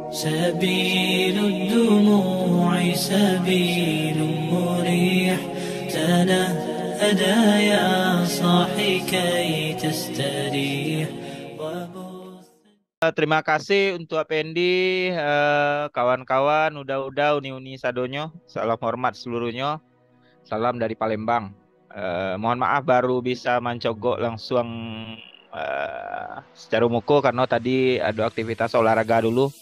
سبيل الدموع سبيل مريح تنهدى يا صاحي كي تستريح. Terima kasih untuk Apendi, kawan-kawan, udah uni-uni sadonyo. Salam hormat seluruhnya. Salam dari Palembang. Mohon maaf baru bisa mencogok langsung secara muko karena tadi ada aktivitas olahraga dulu.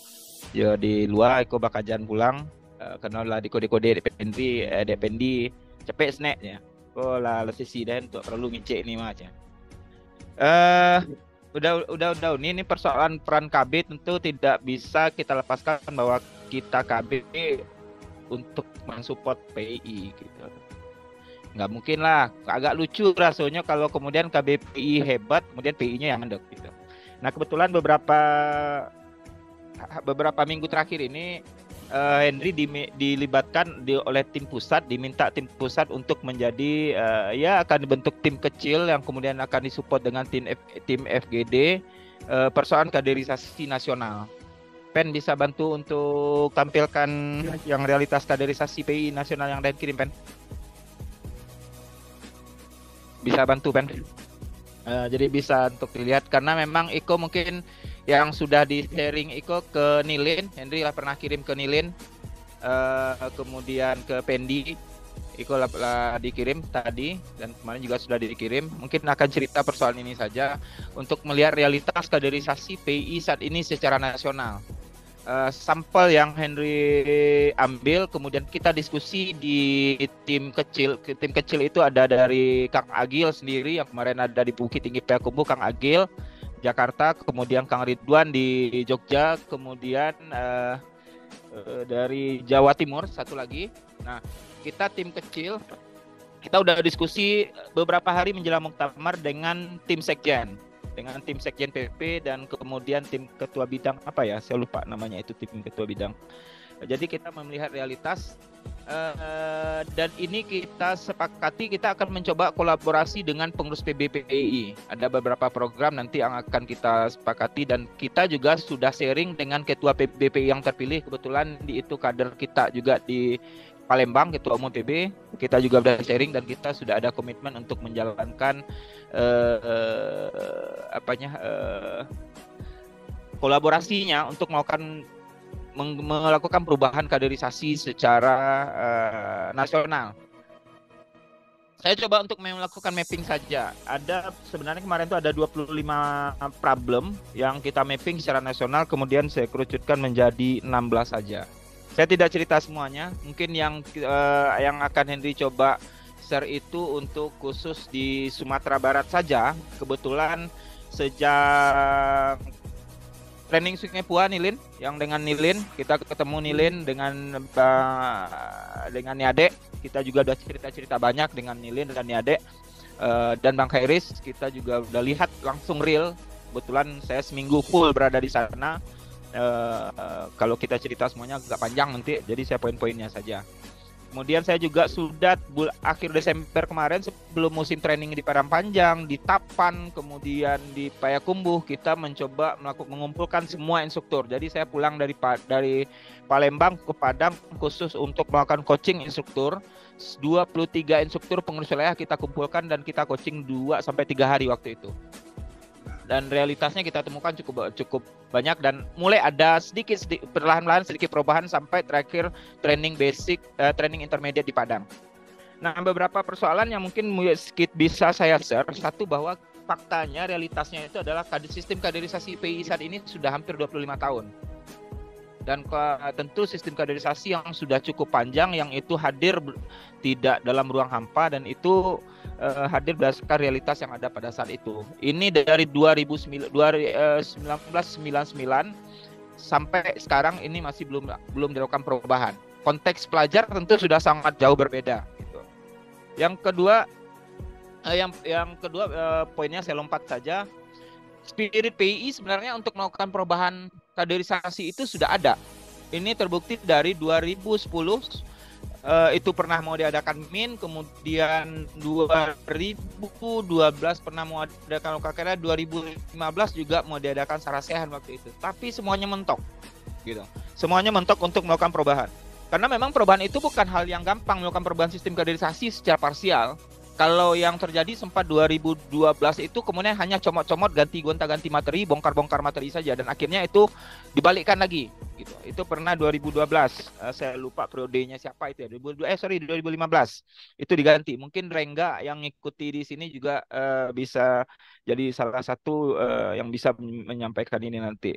Ya di luar aku bakajan pulang. Karena lah dikode-kode Dependi cepet snacknya. Kok lah sesi dan untuk perlu ngecek nih macam. Udah ini persoalan peran KB tentu tidak bisa kita lepaskan bahwa kita KB untuk mensupport PI gitu. Nggak mungkin lah, agak lucu rasanya kalau kemudian KBPI hebat kemudian PI-nya yang mendek gitu. Nah kebetulan beberapa minggu terakhir ini Henry dilibatkan oleh tim pusat, diminta tim pusat untuk menjadi ya akan dibentuk tim kecil yang kemudian akan disupport dengan tim FGD persoalan kaderisasi nasional. Pen bisa bantu untuk tampilkan yang realitas kaderisasi PI nasional yang Dan kirim, Pen? Bisa bantu, Pen? Jadi bisa untuk dilihat karena memang Iko mungkin yang sudah di sharing Iko ke Nilin, Henry lah pernah kirim ke Nilin, kemudian ke Pendi, Iko lah dikirim tadi dan kemarin juga sudah dikirim. Mungkin akan cerita persoalan ini saja untuk melihat realitas kaderisasi PI saat ini secara nasional. Sampel yang Henry ambil, kemudian kita diskusi di tim kecil. Tim kecil itu ada dari Kang Agil sendiri yang kemarin ada di Bukit Tinggi Payakumbuh, Kang Agil Jakarta, kemudian Kang Ridwan di Jogja, kemudian dari Jawa Timur satu lagi. Nah, kita tim kecil, kita udah diskusi beberapa hari menjelang muktamar dengan tim sekjen PP dan kemudian tim ketua bidang apa ya, saya lupa namanya itu, tim ketua bidang. Jadi kita melihat realitas dan ini kita sepakati kita akan mencoba kolaborasi dengan pengurus PBPI. Ada beberapa program nanti yang akan kita sepakati dan kita juga sudah sharing dengan ketua PBPI yang terpilih. Kebetulan itu kader kita juga di Palembang, ketua umum PB. Kita juga sudah sharing dan kita sudah ada komitmen untuk menjalankan kolaborasinya untuk melakukan perubahan kaderisasi secara nasional. Saya coba untuk melakukan mapping saja. Ada sebenarnya kemarin itu ada 25 problem yang kita mapping secara nasional, kemudian saya kerucutkan menjadi 16 saja. Saya tidak cerita semuanya. Mungkin yang akan Henry coba share itu untuk khusus di Sumatera Barat saja. Kebetulan sejak training Sungai Pua Nilin, yang dengan Nilin kita ketemu Nilin dengan Niade, kita juga udah cerita banyak dengan Nilin dan Niade dan Bang Khairis, kita juga udah lihat langsung real. Kebetulan saya seminggu full berada di sana. Kalau kita cerita semuanya agak panjang nanti, jadi saya poin-poinnya saja. Kemudian saya juga sudah akhir Desember kemarin sebelum musim training di Padang Panjang, di Tapan, kemudian di Payakumbuh, kita mencoba mengumpulkan semua instruktur. Jadi saya pulang dari Palembang ke Padang khusus untuk melakukan coaching instruktur. 23 instruktur pengurus wilayah kita kumpulkan dan kita coaching 2-3 hari waktu itu. Dan realitasnya kita temukan cukup banyak dan mulai ada perlahan-lahan sedikit perubahan sampai terakhir training basic, training intermediate di Padang. Nah, beberapa persoalan yang mungkin bisa saya share. Satu, bahwa faktanya realitasnya itu adalah sistem kaderisasi PI saat ini sudah hampir 25 tahun. Dan tentu sistem kaderisasi yang sudah cukup panjang, yang itu hadir tidak dalam ruang hampa dan itu hadir berdasarkan realitas yang ada pada saat itu. Ini dari 1999 sampai sekarang ini masih belum dilakukan perubahan. Konteks pelajar tentu sudah sangat jauh berbeda. Gitu. Yang kedua, poinnya saya lompat saja. Spirit PI sebenarnya untuk melakukan perubahan kaderisasi itu sudah ada. Ini terbukti dari 2010. Itu pernah mau diadakan MIN, kemudian 2012 pernah mau diadakan Lokakera, 2015 juga mau diadakan Sarasehan waktu itu. Tapi semuanya mentok. gitu. Semuanya mentok untuk melakukan perubahan. Karena memang perubahan itu bukan hal yang gampang, melakukan perubahan sistem kaderisasi secara parsial. Kalau yang terjadi sempat 2012 itu kemudian hanya comot-comot, gonta-ganti materi, bongkar-bongkar materi saja, dan akhirnya itu dibalikkan lagi gitu. Itu pernah 2012. Saya lupa periodenya siapa itu ya. 2015 itu diganti. Mungkin Rengga yang ngikuti di sini juga bisa jadi salah satu yang bisa menyampaikan ini nanti.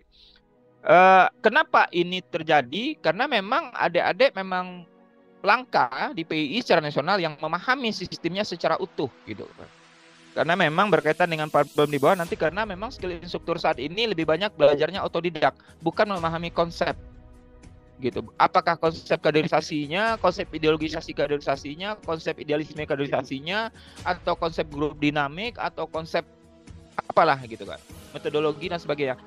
Kenapa ini terjadi? Karena memang adik-adik memang langka di PII secara nasional yang memahami sistemnya secara utuh gitu. Karena memang berkaitan dengan problem di bawah nanti, karena memang skill instruktur saat ini lebih banyak belajarnya otodidak, bukan memahami konsep gitu. Apakah konsep kaderisasinya, konsep ideologisasi kaderisasinya, konsep idealisme kaderisasinya, atau konsep grup dinamik, atau konsep apalah gitu kan, metodologi dan sebagainya.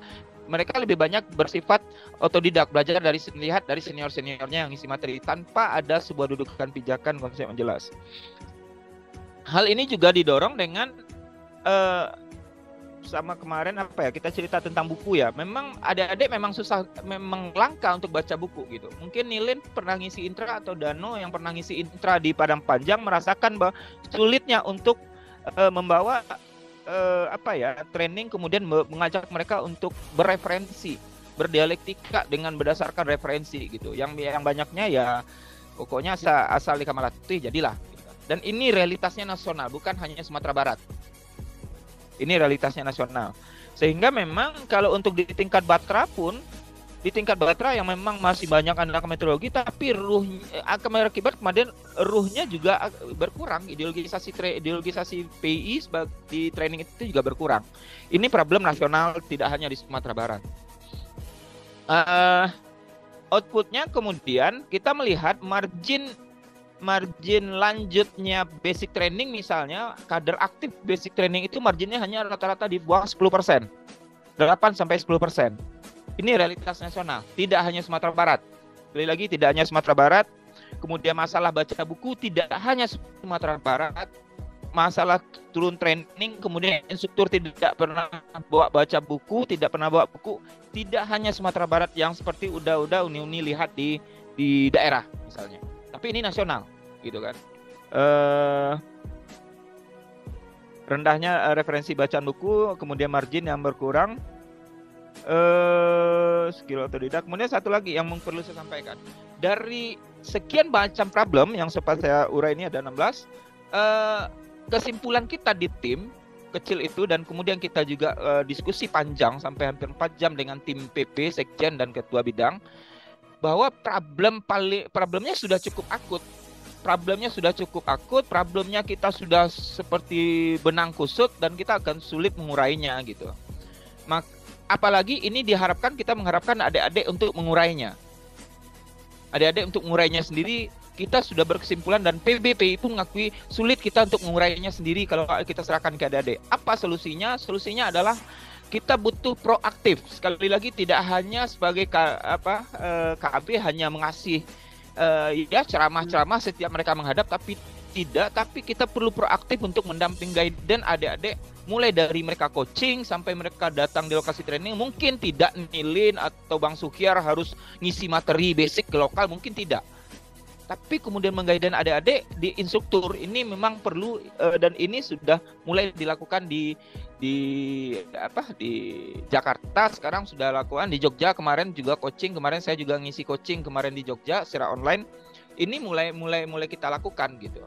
Mereka lebih banyak bersifat otodidak, belajar dari lihat dari senior-seniornya yang isi materi tanpa ada sebuah dudukan pijakan konsep yang jelas. Hal ini juga didorong dengan sama kemarin apa ya, kita cerita tentang buku ya. Memang adik-adik memang susah, memang langka untuk baca buku gitu. Mungkin Nilin pernah ngisi intra atau Dano yang pernah ngisi intra di Padang Panjang merasakan bahwa sulitnya untuk membawa training, kemudian mengajak mereka untuk bereferensi, berdialektika dengan berdasarkan referensi gitu. Yang banyaknya ya pokoknya asal di Kamalatih jadilah. Gitu. Dan ini realitasnya nasional, bukan hanya Sumatera Barat. Ini realitasnya nasional. Sehingga memang kalau untuk di tingkat Batra pun, di tingkat Batra yang memang masih banyak anak metodologi, tapi ruhnya akan berakibat kemudian ruhnya juga berkurang. Ideologisasi PI di training itu juga berkurang. Ini problem nasional, tidak hanya di Sumatera Barat. Outputnya kemudian kita melihat margin lanjutnya basic training, misalnya kader aktif basic training itu marginnya hanya rata-rata di bawah 10%, 8-10%. Ini realitas nasional, tidak hanya Sumatera Barat. Sekali lagi, tidak hanya Sumatera Barat. Kemudian masalah baca buku tidak hanya Sumatera Barat. Masalah turun training, kemudian instruktur tidak pernah baca buku, tidak pernah bawa buku. Tidak hanya Sumatera Barat yang seperti udah uni lihat di daerah misalnya. Tapi ini nasional, gitu kan. Rendahnya referensi bacaan buku, kemudian margin yang berkurang. Skill otodidak. Kemudian satu lagi yang perlu saya sampaikan, dari sekian macam problem yang sempat saya urai ini ada 16, kesimpulan kita di tim kecil itu, dan kemudian kita juga diskusi panjang sampai hampir 4 jam dengan tim PP, sekjen dan ketua bidang, bahwa problemnya sudah cukup akut. Problemnya kita sudah seperti benang kusut dan kita akan sulit mengurainya gitu. Apalagi ini kita mengharapkan adik-adik untuk mengurainya. Adik-adik untuk mengurainya sendiri, kita sudah berkesimpulan dan PBPI pun mengakui sulit kita untuk mengurainya sendiri kalau kita serahkan ke adik-adik. Apa solusinya? Solusinya adalah kita butuh proaktif. Sekali lagi, tidak hanya sebagai KB hanya mengasih ceramah-ceramah setiap mereka menghadap, tapi kita perlu proaktif untuk mendamping guidance adik-adik, mulai dari mereka coaching sampai mereka datang di lokasi training. Mungkin tidak Nilin atau Bang Sukiar harus ngisi materi basic ke lokal, mungkin tidak. Tapi kemudian mengguidance adik-adik di instruktur ini memang perlu, dan ini sudah mulai dilakukan di Jakarta, sekarang sudah lakukan di Jogja, kemarin juga coaching, kemarin saya juga ngisi coaching kemarin di Jogja secara online. Ini mulai kita lakukan gitu.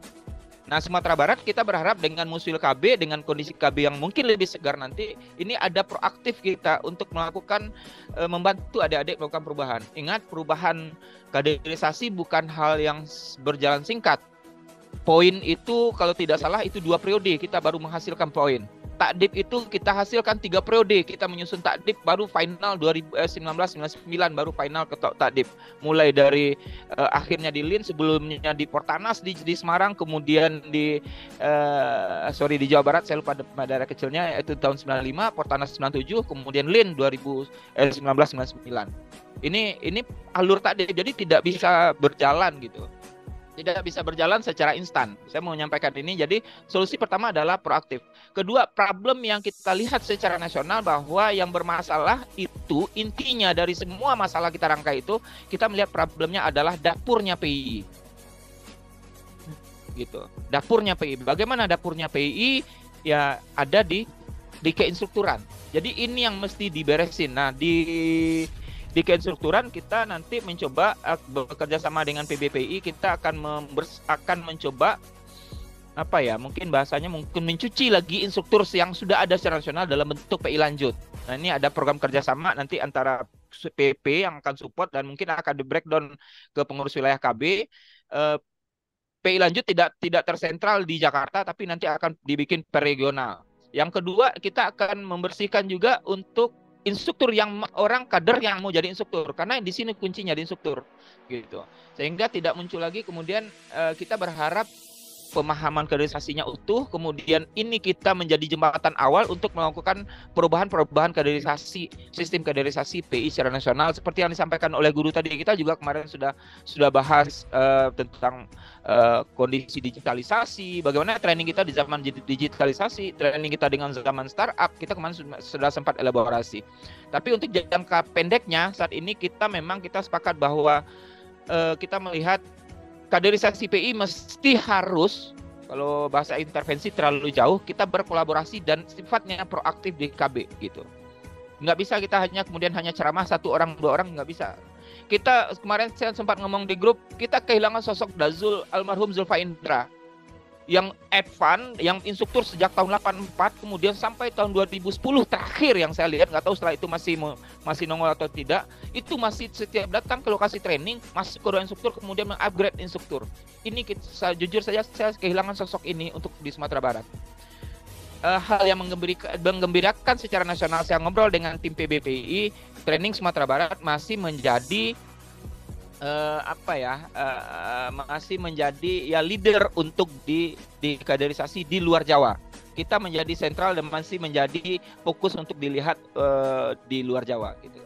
Nah, Sumatera Barat kita berharap dengan musuil KB, dengan kondisi KB yang mungkin lebih segar nanti, ini ada proaktif kita untuk melakukan membantu adik-adik melakukan perubahan. Ingat, perubahan kaderisasi bukan hal yang berjalan singkat. Poin itu kalau tidak salah itu 2 periode kita baru menghasilkan poin. Takdip itu kita hasilkan 3 periode. Kita menyusun takdip baru final 1999 baru final ketok takdip. Mulai dari akhirnya di LIN, sebelumnya di Portanas di Semarang, kemudian di Jawa Barat, saya lupa daerah kecilnya, itu tahun 95, Portanas 97, kemudian LIN 1999. Ini alur takdip, jadi tidak bisa berjalan gitu. tidak bisa berjalan secara instan. Saya mau menyampaikan ini. Jadi solusi pertama adalah proaktif. Kedua, problem yang kita lihat secara nasional bahwa yang bermasalah itu intinya dari semua masalah kita rangkai itu, kita melihat problemnya adalah dapurnya PII. Gitu. Dapurnya PII. Bagaimana dapurnya PII? Ya ada di keinstrukturan. Jadi ini yang mesti diberesin. Nah, di keinstrukturan kita nanti mencoba bekerja sama dengan PBPI, kita akan mencoba apa ya, mungkin bahasanya mungkin mencuci lagi instruktur yang sudah ada secara nasional dalam bentuk PI lanjut. Nah, ini ada program kerjasama nanti antara PP yang akan support dan mungkin akan di breakdown ke pengurus wilayah KB. PI lanjut tidak tersentral di Jakarta, tapi nanti akan dibikin per regional. Yang kedua, kita akan membersihkan juga untuk instruktur yang orang kader yang mau jadi instruktur, karena di sini kuncinya di instruktur gitu, sehingga tidak muncul lagi kemudian kita berharap pemahaman kaderisasinya utuh, kemudian ini kita menjadi jembatan awal untuk melakukan perubahan kaderisasi, sistem kaderisasi PI secara nasional seperti yang disampaikan oleh guru tadi. Kita juga kemarin sudah bahas tentang kondisi digitalisasi, bagaimana training kita di zaman digitalisasi, training kita dengan zaman startup, kita kemarin sudah sempat elaborasi. Tapi untuk jangka pendeknya saat ini kita sepakat bahwa kita melihat kaderisasi PI mesti harus, kalau bahasa intervensi terlalu jauh, kita berkolaborasi dan sifatnya proaktif di KB gitu. Nggak bisa kita kemudian hanya ceramah 1 orang 2 orang, nggak bisa. Kita kemarin saya sempat ngomong di grup, kita kehilangan sosok Dazul, almarhum Zulfa Indra, yang advance, yang instruktur sejak tahun 84, kemudian sampai tahun 2010 terakhir yang saya lihat, nggak tahu setelah itu masih nongol atau tidak, itu masih setiap datang ke lokasi training, masuk ke ruang instruktur, kemudian mengupgrade instruktur. Ini jujur saja saya kehilangan sosok ini untuk di Sumatera Barat. Hal yang menggembirakan secara nasional, saya ngobrol dengan tim PBPI, training Sumatera Barat masih menjadi masih menjadi ya leader untuk di kaderisasi di luar Jawa. Kita menjadi sentral dan masih menjadi fokus untuk dilihat di luar Jawa gitu.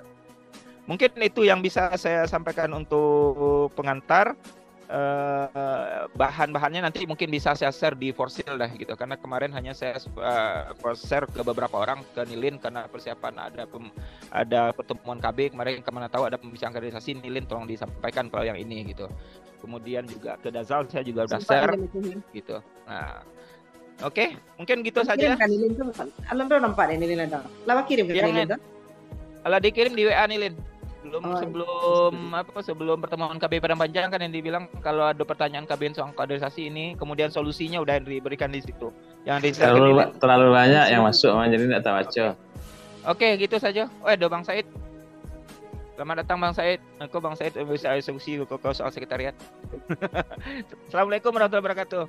Mungkin itu yang bisa saya sampaikan untuk pengantar. Bahan-bahannya nanti mungkin bisa saya share di Forsil dah gitu, karena kemarin hanya saya share ke beberapa orang, ke Nilin karena persiapan ada pertemuan KB kemarin, kemana tahu ada pembicaraan kaderisasi, Nilin tolong disampaikan kalau yang ini gitu. Kemudian juga ke Dazal saya juga udah share gitu. Nah, oke, mungkin gitu saja. Nilin tuh alam tuh nampak ini Nilin dah. Lama kirim ke Nilin tuh. Kalau dikirim di WA Nilin. Sebelum pertemuan KB Padang Panjang kan yang dibilang kalau ada pertanyaan KB soal kaderisasi ini, kemudian solusinya udah diberikan di situ. Terlalu banyak yang masuk, jadi tidak tahu aja. Oke, gitu saja. Bang Said. Selamat datang Bang Said. Bang Said bisa eksekusi soal sekretariat. Assalamualaikum warahmatullahi wabarakatuh.